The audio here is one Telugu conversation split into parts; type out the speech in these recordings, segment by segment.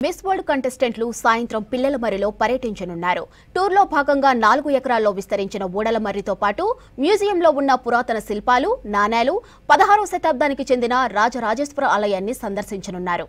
మిస్ వరల్డ్ కంటెస్టెంట్లు సాయంత్రం పిల్లలమర్రిలో పర్యటించనున్నారు. టూర్లో భాగంగా 4 ఎకరాల్లో విస్తరించిన ఊడలమర్రితో పాటు మ్యూజియంలో ఉన్న పురాతన శిల్పాలు, నాణేలు, 16వ శతాబ్దానికి చెందిన రాజరాజేశ్వర ఆలయాన్ని సందర్శించనున్నారు.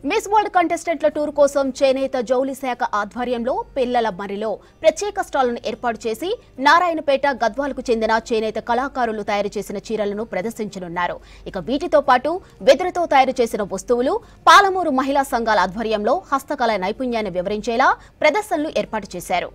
మిస్ వరల్డ్ కంటెస్టెంట్ల టూర్ కోసం చేనేత జౌళి శాఖ ఆధ్వర్యంలో పిల్లలమర్రిలో ప్రత్యేక స్టాల్ను ఏర్పాటు చేసి నారాయణపేట, గద్వాలకు చెందిన చేనేత కళాకారులు తయారు చేసిన చీరలను ప్రదర్శించనున్నారు. ఇక వీటితో పాటు వెదురుతో తయారు చేసిన వస్తువులు, పాలమూరు మహిళా సంఘాల ఆధ్వర్యంలో హస్తకళ నైపుణ్యాన్ని వివరించేలా ప్రదర్శనలు ఏర్పాటు చేశారు.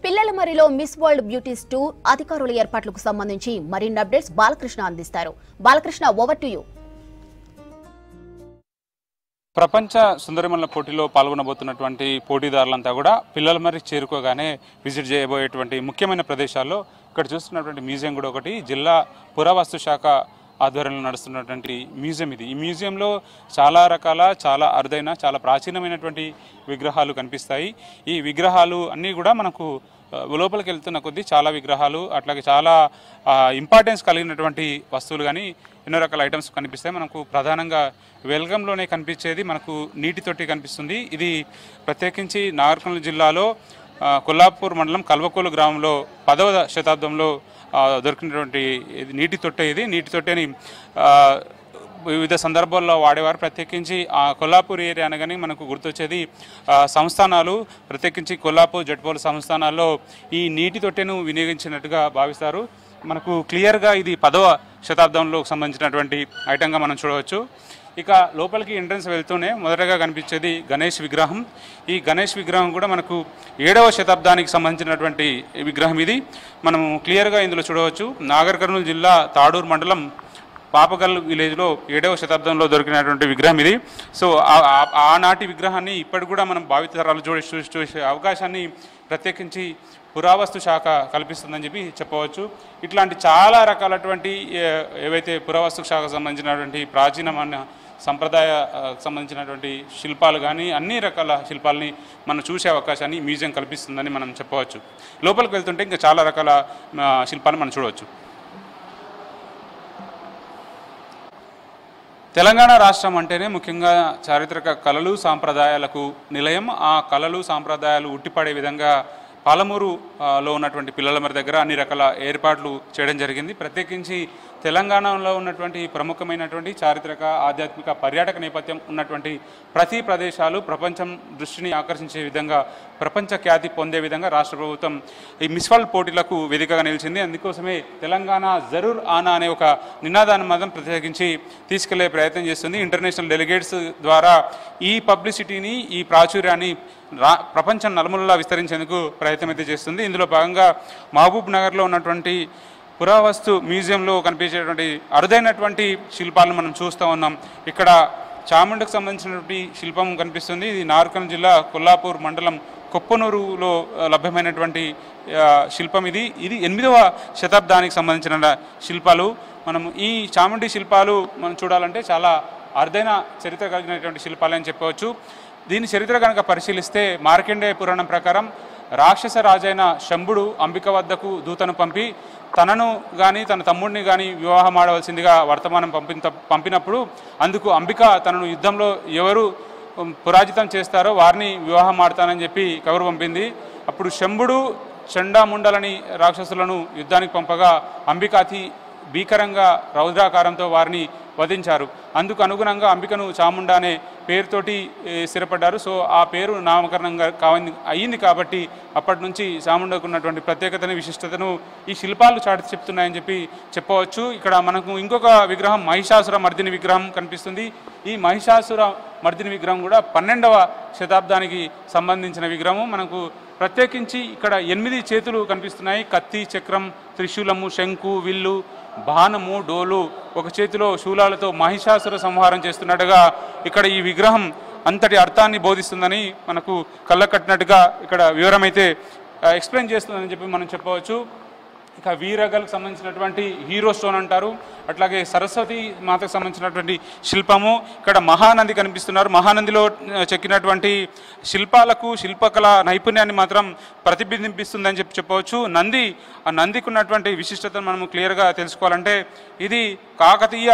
పిల్లలమర్రిలో మిస్ వరల్డ్ బ్యూటీస్ టూర్ అధికారుల ఏర్పాట్లకు సంబంధించి మరిన్ని అప్డేట్స్ బాలకృష్ణ అందిస్తారు. Balakrishna, over to you. ప్రపంచ సుందరిమల్ల పోటీలో పాల్గొనబోతున్నటువంటి పోటీదారులంతా కూడా పిల్లలమర్రి చేరుకోగానే విజిట్ చేయబోయేటువంటి ముఖ్యమైన ప్రదేశాల్లో ఇక్కడ చూస్తున్నటువంటి మ్యూజియం కూడా ఒకటి. జిల్లా పురావస్తు శాఖ ఆధ్వర్యంలో నడుస్తున్నటువంటి మ్యూజియం ఇది. ఈ మ్యూజియంలో చాలా రకాల, చాలా అరుదైన, చాలా ప్రాచీనమైనటువంటి విగ్రహాలు కనిపిస్తాయి. ఈ విగ్రహాలు అన్నీ కూడా మనకు లోపలికి వెళ్తున్న కొద్దీ చాలా విగ్రహాలు, అట్లాగే చాలా ఇంపార్టెన్స్ కలిగినటువంటి వస్తువులు కానీ ఎన్నో రకాల ఐటమ్స్ కనిపిస్తాయి. మనకు ప్రధానంగా వెల్గంలోనే కనిపించేది మనకు నీటి తొట్టి కనిపిస్తుంది. ఇది ప్రత్యేకించి నాగర్ కర్నూలు జిల్లాలో కొల్లాపూర్ మండలం కల్వకోలు గ్రామంలో 10వ శతాబ్దంలో దొరికినటువంటి నీటి తొట్టె. ఇది నీటి తొట్టెని వివిధ సందర్భాల్లో వాడేవారు. ప్రత్యేకించి ఆ కొల్లాపూర్ ఏరియా అనగానే మనకు గుర్తొచ్చేది సంస్థానాలు, ప్రత్యేకించి కొల్లాపూర్, జట్పోలు సంస్థానాల్లో ఈ నీటి తొట్టెను వినియోగించినట్టుగా భావిస్తారు. మనకు క్లియర్గా ఇది 10వ శతాబ్దంలో సంబంధించినటువంటి ఐటంగా మనం చూడవచ్చు. ఇక లోపలికి ఎంట్రన్స్ వెళ్తూనే మొదటగా కనిపించేది గణేష్ విగ్రహం. ఈ గణేష్ విగ్రహం కూడా మనకు 7వ శతాబ్దానికి సంబంధించినటువంటి విగ్రహం ఇది. మనం క్లియర్గా ఇందులో చూడవచ్చు. నాగర్ కర్నూలు జిల్లా తాడూరు మండలం పాపగల్ విలేజ్లో 7వ శతాబ్దంలో దొరికినటువంటి విగ్రహం ఇది. సో ఆనాటి విగ్రహాన్ని ఇప్పటికి కూడా మనం భావితరాలు చూసే అవకాశాన్ని ప్రత్యేకించి పురావస్తు శాఖ కల్పిస్తుందని చెప్పి చెప్పవచ్చు. ఇట్లాంటి చాలా రకాలటువంటి ఏవైతే పురావస్తు శాఖకు సంబంధించినటువంటి ప్రాచీనమైన సంప్రదాయ సంబంధించినటువంటి శిల్పాలు కానీ అన్ని రకాల శిల్పాలని మనం చూసే అవకాశాన్ని మ్యూజియం కల్పిస్తుందని మనం చెప్పవచ్చు. లోపలికి వెళ్తుంటే ఇంకా చాలా రకాల శిల్పాలు మనం చూడవచ్చు. తెలంగాణ రాష్ట్రం అంటేనే ముఖ్యంగా చారిత్రక కళలు, సాంప్రదాయాలకు నిలయం. ఆ కళలు, సాంప్రదాయాలు ఉట్టిపడే విధంగా పాలమూరులో ఉన్నటువంటి పిల్లలమర్రి దగ్గర అన్ని రకాల ఏర్పాట్లు చేయడం జరిగింది. ప్రత్యేకించి తెలంగాణలో ఉన్నటువంటి ప్రముఖమైనటువంటి చారిత్రక, ఆధ్యాత్మిక, పర్యాటక నేపథ్యం ఉన్నటువంటి ప్రతి ప్రదేశాలు ప్రపంచం దృష్టిని ఆకర్షించే విధంగా, ప్రపంచ ఖ్యాతి పొందే విధంగా రాష్ట్ర ప్రభుత్వం ఈ మిస్ వరల్డ్ పోటీలకు వేదికగా నిలిచింది. అందుకోసమే తెలంగాణ జరూర్ ఆనా అనే ఒక నినాదాన్ని మాత్రం ప్రత్యేకించి తీసుకెళ్లే ప్రయత్నం చేస్తుంది. ఇంటర్నేషనల్ డెలిగేట్స్ ద్వారా ఈ పబ్లిసిటీని, ఈ ప్రాచుర్యాన్ని ప్రపంచం నలుమూలలా విస్తరించేందుకు ప్రయత్నం అయితే చేస్తుంది. ఇందులో భాగంగా మహబూబ్ నగర్లో ఉన్నటువంటి పురావస్తు మ్యూజియంలో కనిపించేటువంటి అరుదైనటువంటి శిల్పాలను మనం చూస్తూ ఉన్నాం. ఇక్కడ చాముండకు సంబంధించినటువంటి శిల్పం కనిపిస్తుంది. ఇది నాగర్ కర్నూలు జిల్లా కొల్లాపూర్ మండలం కొప్పనూరులో లభ్యమైనటువంటి శిల్పం ఇది. ఇది 8వ శతాబ్దానికి సంబంధించిన శిల్పాలు. మనం ఈ చాముండి శిల్పాలు మనం చూడాలంటే చాలా అరుదైన చరిత్ర కలిగినటువంటి శిల్పాలని చెప్పవచ్చు. దీని చరిత్ర కనుక పరిశీలిస్తే మార్కండేయ పురాణం ప్రకారం రాక్షస రాజైన శంభుడు అంబిక వద్దకు దూతను పంపి తనను కానీ తన తమ్ముడిని కానీ వివాహం ఆడవలసిందిగా వర్తమానం పంపినప్పుడు అందుకు అంబిక తనను యుద్ధంలో ఎవరు పురాజితం చేస్తారో వారిని వివాహం ఆడతానని చెప్పి కబురు పంపింది. అప్పుడు శంభుడు చండాముండలని రాక్షసులను యుద్ధానికి పంపగా అంబిక అతి భీకరంగా రౌద్రాకారంతో వారిని వధించారు. అందుకు అనుగుణంగా అంబికను చాముండ అనే పేరుతోటి స్థిరపడ్డారు. సో ఆ పేరు నామకరణంగా అయ్యింది కాబట్టి అప్పటి నుంచి చాముండకు ఉన్నటువంటి ప్రత్యేకతను, విశిష్టతను ఈ శిల్పాలు చాటి చెప్తున్నాయని చెప్పి చెప్పవచ్చు. ఇక్కడ మనకు ఇంకొక విగ్రహం మహిషాసుర మర్దిని విగ్రహం కనిపిస్తుంది. ఈ మహిషాసుర మర్దిని విగ్రహం కూడా 12వ శతాబ్దానికి సంబంధించిన విగ్రహం. మనకు ప్రత్యేకించి ఇక్కడ 8 చేతులు కనిపిస్తున్నాయి. కత్తి, చక్రం, త్రిశూలము, శంకు, విల్లు, బాణము, డోలు, ఒక చేతిలో శూలాలతో మహిషాసుర సంహారం చేస్తున్నట్టుగా ఇక్కడ ఈ విగ్రహం అంతటి అర్థాన్ని బోధిస్తుందని మనకు కళ్ళ కట్టినట్టుగా ఇక్కడ వివరమైతే ఎక్స్ప్లెయిన్ చేస్తుందని చెప్పి మనం చెప్పవచ్చు. ఇక వీరగల్కి సంబంధించినటువంటి హీరో స్టోన్ అంటారు. అట్లాగే సరస్వతి మాతకు సంబంధించినటువంటి శిల్పము. ఇక్కడ మహానంది కనిపిస్తున్నారు. మహానందిలో చెక్కినటువంటి శిల్పాలకు శిల్పకళ నైపుణ్యాన్ని మాత్రం ప్రతిబింబిస్తుందని చెప్పవచ్చు. ఆ నందికి ఉన్నటువంటి విశిష్టతను మనం క్లియర్గా తెలుసుకోవాలంటే ఇది కాకతీయ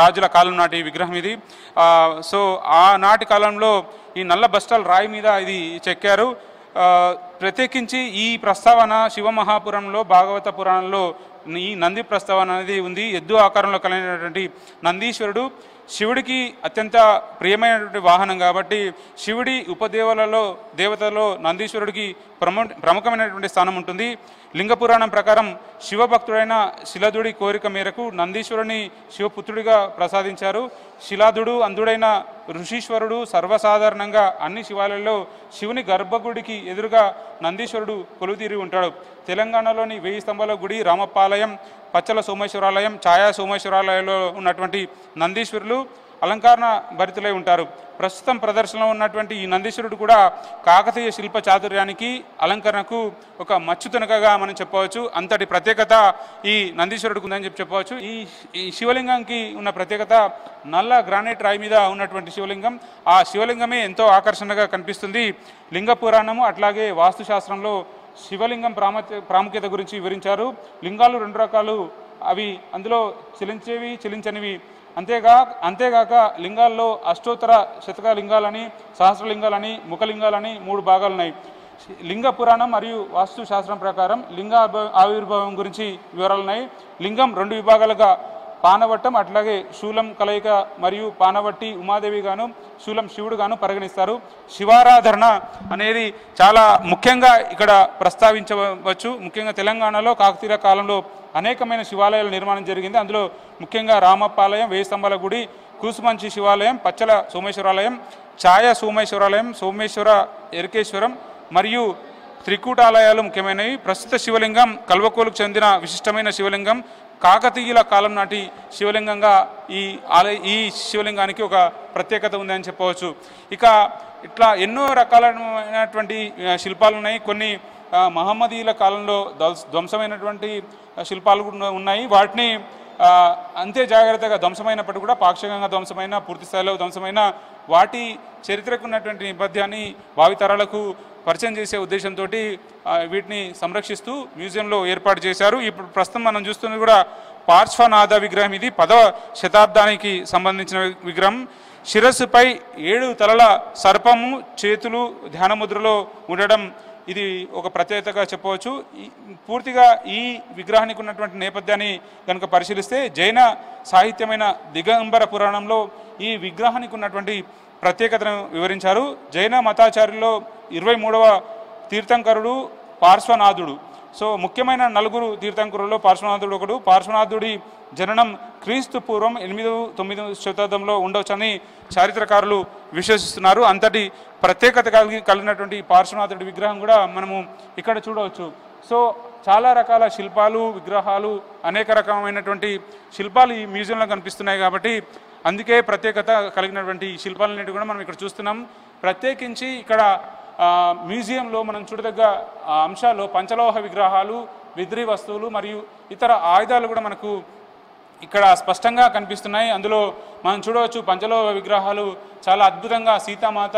రాజుల కాలం నాటి విగ్రహం ఇది. సో ఆనాటి కాలంలో ఈ నల్ల బస్టాల్ రాయి మీద ఇది చెక్కారు. ప్రత్యేకించి ఈ ప్రస్తావన శివమహాపురంలో భాగవత పురాణంలో ఈ నంది ప్రస్తావన అనేది ఉంది. ఎద్దు ఆకారంలో కలిగినటువంటి నందీశ్వరుడు శివుడికి అత్యంత ప్రియమైనటువంటి వాహనం కాబట్టి శివుడి దేవతలలో నందీశ్వరుడికి ప్రముఖమైనటువంటి స్థానం ఉంటుంది. లింగ పురాణం ప్రకారం శివభక్తుడైన శిలాదుడి కోరిక మేరకు నందీశ్వరుని శివపుత్రుడిగా ప్రసాదించారు. శిలాదుడు అందుడైన ఋషీశ్వరుడు సర్వసాధారణంగా అన్ని శివాలయాల్లో శివుని గర్భగుడికి ఎదురుగా నందీశ్వరుడు కొలువుతీరి ఉంటాడు. తెలంగాణలోని 1000 స్తంభాల గుడి, రామప్పాలయం, పచ్చల సోమేశ్వరాలయం, ఛాయా సోమేశ్వరాలయంలో ఉన్నటువంటి నందీశ్వరులు అలంకరణ భరితులై ఉంటారు. ప్రస్తుతం ప్రదర్శనలో ఉన్నటువంటి ఈ నందీశ్వరుడు కూడా కాకతీయ శిల్ప చాతుర్యానికి అలంకరణకు ఒక మచ్చుతునకగా మనం చెప్పవచ్చు. అంతటి ప్రత్యేకత ఈ నందీశ్వరుడికి ఉందని చెప్పవచ్చు. ఈ శివలింగానికి ఉన్న ప్రత్యేకత నల్ల గ్రానైట్ రాయి మీద ఉన్నటువంటి శివలింగం. ఆ శివలింగమే ఎంతో ఆకర్షణగా కనిపిస్తుంది. లింగ పురాణము అట్లాగే వాస్తుశాస్త్రంలో శివలింగం ప్రాముఖ్యత గురించి వివరించారు. లింగాలు 2 రకాలు, అవి అందులో చెలించేవి, చెలించనివి. అంతేగాక లింగాల్లో అష్టోత్తర శతక లింగాలని, సహస్రలింగాలని, ముఖలింగాలని 3 భాగాలు ఉన్నాయి. లింగ పురాణం మరియు వాస్తు శాస్త్రం ప్రకారం లింగ ఆవిర్భావం గురించి వివరాలు ఉన్నాయి. లింగం 2 విభాగాలుగా పానవట్టం అట్లాగే శూలం కలయిక మరియు పానవట్టి ఉమాదేవి గాను శూలం శివుడు గాను పరిగణిస్తారు. శివారాధన అనేది చాలా ముఖ్యంగా ఇక్కడ ప్రస్తావించవచ్చు. ముఖ్యంగా తెలంగాణలో కాకతీయ కాలంలో అనేకమైన శివాలయాల నిర్మాణం జరిగింది. అందులో ముఖ్యంగా రామప్పాలయం, 1000 స్తంభాల గుడి, కూసుమంచి శివాలయం, పచ్చల సోమేశ్వరాలయం, ఛాయా సోమేశ్వరాలయం, సోమేశ్వర ఎరికేశ్వరం మరియు త్రికూటాలయాలు ముఖ్యమైనవి. ప్రస్తుత శివలింగం కల్వకోలుకు చెందిన విశిష్టమైన శివలింగం. కాకతీయుల కాలం నాటి శివలింగంగా ఈ శివలింగానికి ఒక ప్రత్యేకత ఉందని చెప్పవచ్చు. ఇక ఇట్లా ఎన్నో రకాలైనటువంటి శిల్పాలు ఉన్నాయి. కొన్ని మహమ్మదీయుల కాలంలో ధ్వంసమైనటువంటి శిల్పాలు కూడా ఉన్నాయి. వాటిని అంతే జాగ్రత్తగా ధ్వంసమైనప్పటికీ కూడా పాక్షికంగా ధ్వంసమైన, పూర్తి స్థాయిలో ధ్వంసమైన వాటి చరిత్రకు ఉన్నటువంటి నేపథ్యాన్ని భావితరాలకు పరిచయం చేసే ఉద్దేశంతో వీటిని సంరక్షిస్తూ మ్యూజియంలో ఏర్పాటు చేశారు. ఇప్పుడు ప్రస్తుతం మనం చూస్తున్నది కూడా పార్శ్వనాథ విగ్రహం. ఇది 10వ శతాబ్దానికి సంబంధించిన విగ్రహం. శిరస్సుపై 7 తలల సర్పము, చేతులు ధ్యానముద్రలో ఉండడం ఇది ఒక ప్రత్యేకతగా చెప్పవచ్చు. పూర్తిగా ఈ విగ్రహానికి ఉన్నటువంటి నేపథ్యాన్ని కనుక పరిశీలిస్తే జైన సాహిత్యమైన దిగంబర పురాణంలో ఈ విగ్రహానికి ఉన్నటువంటి ప్రత్యేకతను వివరించారు. జైన మతాచార్యుల్లో 23వ తీర్థంకరుడు పార్శ్వనాథుడు. సో ముఖ్యమైన 4 తీర్థంకరుల్లో పార్శ్వనాథుడు ఒకడు. పార్శ్వనాథుడి జననం క్రీస్తు పూర్వం 8వ-9వ శతాబ్దంలో ఉండవచ్చని చారిత్రకారులు విశ్వసిస్తున్నారు. అంతటి ప్రత్యేకత కలిగినటువంటి పార్శ్వనాథుడి విగ్రహం కూడా మనము ఇక్కడ చూడవచ్చు. సో చాలా రకాల శిల్పాలు, విగ్రహాలు, అనేక రకమైనటువంటి శిల్పాలు ఈ మ్యూజియంలో కనిపిస్తున్నాయి. కాబట్టి అందుకే ప్రత్యేకత కలిగినటువంటి శిల్పాలన్నిటి కూడా మనం ఇక్కడ చూస్తున్నాం. ప్రత్యేకించి ఇక్కడ మ్యూజియంలో మనం చూడదగ్గ అంశాలు పంచలోహ విగ్రహాలు, విద్రి వస్తువులు మరియు ఇతర ఆయుధాలు కూడా మనకు ఇక్కడ స్పష్టంగా కనిపిస్తున్నాయి. అందులో మనం చూడవచ్చు పంచలోహ విగ్రహాలు చాలా అద్భుతంగా సీతామాత,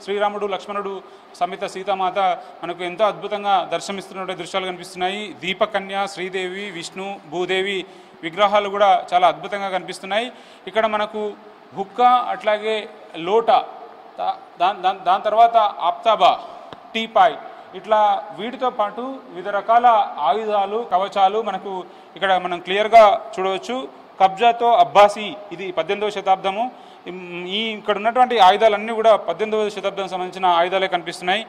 శ్రీరాముడు, లక్ష్మణుడు సమేత సీతామాత మనకు ఎంతో అద్భుతంగా దర్శనమిస్తున్న దృశ్యాలు కనిపిస్తున్నాయి. దీపకన్య, శ్రీదేవి, విష్ణు, భూదేవి విగ్రహాలు కూడా చాలా అద్భుతంగా కనిపిస్తున్నాయి. ఇక్కడ మనకు హుక్క అట్లాగే లోట, దాని తర్వాత ఆప్తాబా, టీపాయ్, ఇట్లా వీటితో పాటు వివిధ రకాల ఆయుధాలు, కవచాలు మనకు ఇక్కడ మనం క్లియర్గా చూడవచ్చు. కబ్జాతో అబ్బాసీ, ఇది 18వ శతాబ్దము. ఇక్కడ ఉన్నటువంటి ఆయుధాలన్నీ కూడా 18వ శతాబ్దం సంబంధించిన ఆయుధాలే కనిపిస్తున్నాయి.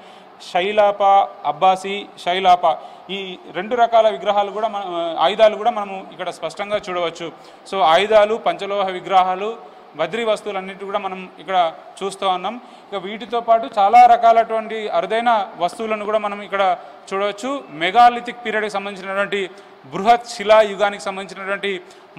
శైలాప, అబ్బాసీ, శైలాప, ఈ 2 రకాల విగ్రహాలు కూడా ఆయుధాలు కూడా మనము ఇక్కడ స్పష్టంగా చూడవచ్చు. సో ఆయుధాలు, పంచలోహ విగ్రహాలు, బద్రీ వస్తువులన్నిటి కూడా మనం ఇక్కడ చూస్తూ ఉన్నాం. ఇక వీటితో పాటు చాలా రకాలటువంటి అరుదైన వస్తువులను కూడా మనం ఇక్కడ చూడవచ్చు. మెగాలిథిక్ పీరియడ్కి సంబంధించినటువంటి బృహత్ శిలా యుగానికి సంబంధించినటువంటి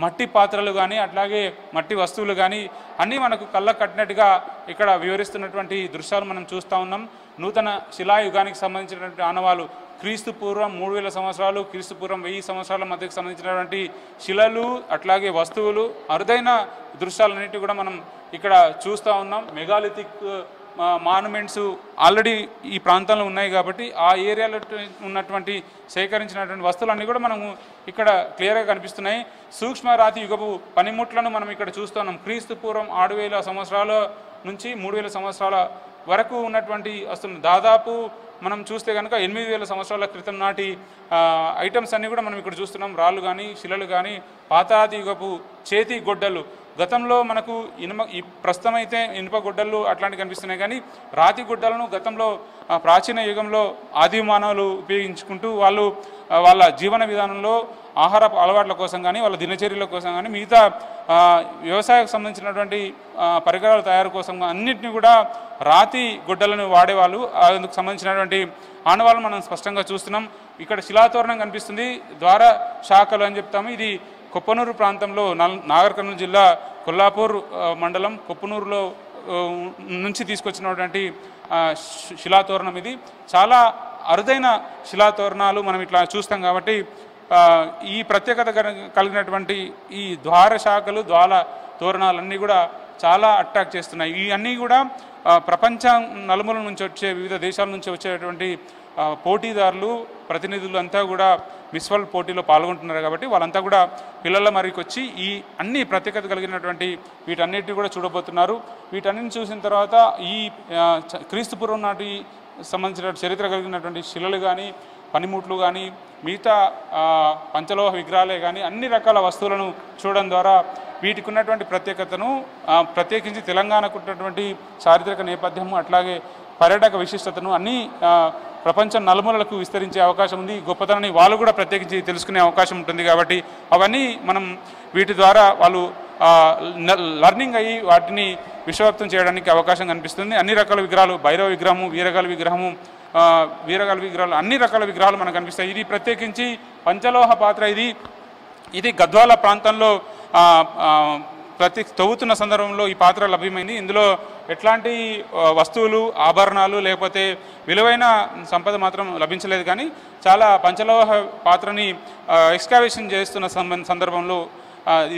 మట్టి పాత్రలు కానీ అట్లాగే మట్టి వస్తువులు కానీ అన్నీ మనకు కళ్ళకు కట్టినట్టుగా ఇక్కడ వివరిస్తున్నటువంటి దృశ్యాలు మనం చూస్తూ ఉన్నాం. నూతన శిలాయుగానికి సంబంధించినటువంటి ఆనవాలు క్రీస్తు పూర్వం 3000 సంవత్సరాలు, క్రీస్తు పూర్వం 1000 సంవత్సరాల మధ్యకు సంబంధించినటువంటి శిలలు, అట్లాగే వస్తువులు, అరుదైన దృశ్యాలన్నిటి కూడా మనం ఇక్కడ చూస్తూ ఉన్నాం. మెగాలిథిక్ మాన్యుమెంట్స్ ఆల్రెడీ ఈ ప్రాంతంలో ఉన్నాయి కాబట్టి ఆ ఏరియాలో ఉన్నటువంటి సేకరించినటువంటి వస్తువులన్నీ కూడా మనము ఇక్కడ క్లియర్గా కనిపిస్తున్నాయి. సూక్ష్మ రాతి యుగపు పనిముట్లను మనం ఇక్కడ చూస్తున్నాం. క్రీస్తు పూర్వం 6000 సంవత్సరాల నుంచి 3000 సంవత్సరాల వరకు ఉన్నటువంటి వస్తువులు దాదాపు మనం చూస్తే కనుక 8000 సంవత్సరాల క్రితం నాటి ఐటమ్స్ అన్నీ కూడా మనం ఇక్కడ చూస్తున్నాం. రాళ్ళు కానీ, శిలలు కానీ, పాతాది యుగపు చేతి గొడ్డలు. గతంలో మనకు ప్రస్తుతం అయితే ఇనుప గుడ్డలు అట్లాంటివి కనిపిస్తున్నాయి, కానీ రాతి గుడ్డలను గతంలో ప్రాచీన యుగంలో ఆది మానవులు ఉపయోగించుకుంటూ వాళ్ళు వాళ్ళ జీవన విధానంలో ఆహార అలవాట్ల కోసం కానీ, వాళ్ళ దినచర్యల కోసం కానీ, మిగతా వ్యవసాయకు సంబంధించినటువంటి పరికరాల తయారు కోసం అన్నింటినీ కూడా రాతి గుడ్డలను వాడేవాళ్ళు. అందుకు సంబంధించినటువంటి ఆనవాళ్ళు మనం స్పష్టంగా చూస్తున్నాం. ఇక్కడ శిలాతోరణం కనిపిస్తుంది, ద్వార శాఖలు అని చెప్తాము. ఇది కొప్పనూరు ప్రాంతంలో నాగర్ కర్నూలు జిల్లా కొల్లాపూర్ మండలం కొప్పనూరులో నుంచి తీసుకొచ్చినటువంటి శిలాతోరణం. ఇది చాలా అరుదైన శిలాతోరణాలు మనం ఇట్లా చూస్తాం కాబట్టి ఈ ప్రత్యేకత కలిగినటువంటి ఈ ద్వార శాఖలు, ద్వార తోరణాలన్నీ కూడా చాలా అట్రాక్ట్ చేస్తున్నాయి. ఈ అన్నీ కూడా ప్రపంచం నలుమూల నుంచి వచ్చే, వివిధ దేశాల నుంచి వచ్చేటువంటి పోటీదారులు, ప్రతినిధులు అంతా కూడా మిస్ వరల్డ్ పోటీలో పాల్గొంటున్నారు కాబట్టి వాళ్ళంతా కూడా పిల్లల మరికి వచ్చి ఈ అన్ని ప్రత్యేకత కలిగినటువంటి వీటన్నిటిని కూడా చూడబోతున్నారు. వీటన్నిటిని చూసిన తర్వాత ఈ క్రీస్తు పూర్వం నాటి సంబంధించిన చరిత్ర కలిగినటువంటి శిలలు కానీ, పనిముట్లు కానీ, మిగతా పంచలోహ విగ్రహాలే కానీ అన్ని రకాల వస్తువులను చూడడం ద్వారా వీటికి ఉన్నటువంటి ప్రత్యేకతను, ప్రత్యేకించి తెలంగాణకు ఉన్నటువంటి చారిత్రక నేపథ్యము, అట్లాగే పర్యాటక విశిష్టతను అన్నీ ప్రపంచం నలుమూలలకు విస్తరించే అవకాశం ఉంది. గొప్పతనాన్ని వాళ్ళు కూడా ప్రత్యేకించి తెలుసుకునే అవకాశం ఉంటుంది కాబట్టి అవన్నీ మనం వీటి ద్వారా వాళ్ళు లర్నింగ్ అయ్యి వాటిని విశ్వవ్యాప్తం చేయడానికి అవకాశం కనిపిస్తుంది. అన్ని రకాల విగ్రహాలు, భైరవ విగ్రహము, వీరగాలి విగ్రహాలు, అన్ని రకాల విగ్రహాలు మనకు కనిపిస్తాయి. ఇది ప్రత్యేకించి పంచలోహ పాత్ర. ఇది గద్వాల ప్రాంతంలో తవ్వుతున్న సందర్భంలో ఈ పాత్ర లభ్యమైంది. ఇందులో ఎట్లాంటి వస్తువులు, ఆభరణాలు లేకపోతే విలువైన సంపద మాత్రం లభించలేదు, కానీ చాలా పంచలోహ పాత్రని ఎక్స్కావేషన్ చేస్తున్న సందర్భంలో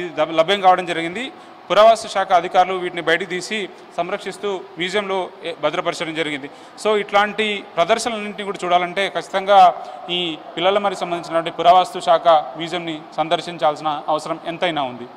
ఇది లభ్యం కావడం జరిగింది. పురావస్తు శాఖ అధికారులు వీటిని బయటికి తీసి సంరక్షిస్తూ మ్యూజియంలో భద్రపరచడం జరిగింది. సో ఇట్లాంటి ప్రదర్శనలన్నింటినీ కూడా చూడాలంటే ఖచ్చితంగా ఈ పిల్లల మరి సంబంధించినటువంటి పురావస్తు శాఖ మ్యూజియంని సందర్శించాల్సిన అవసరం ఎంతైనా ఉంది.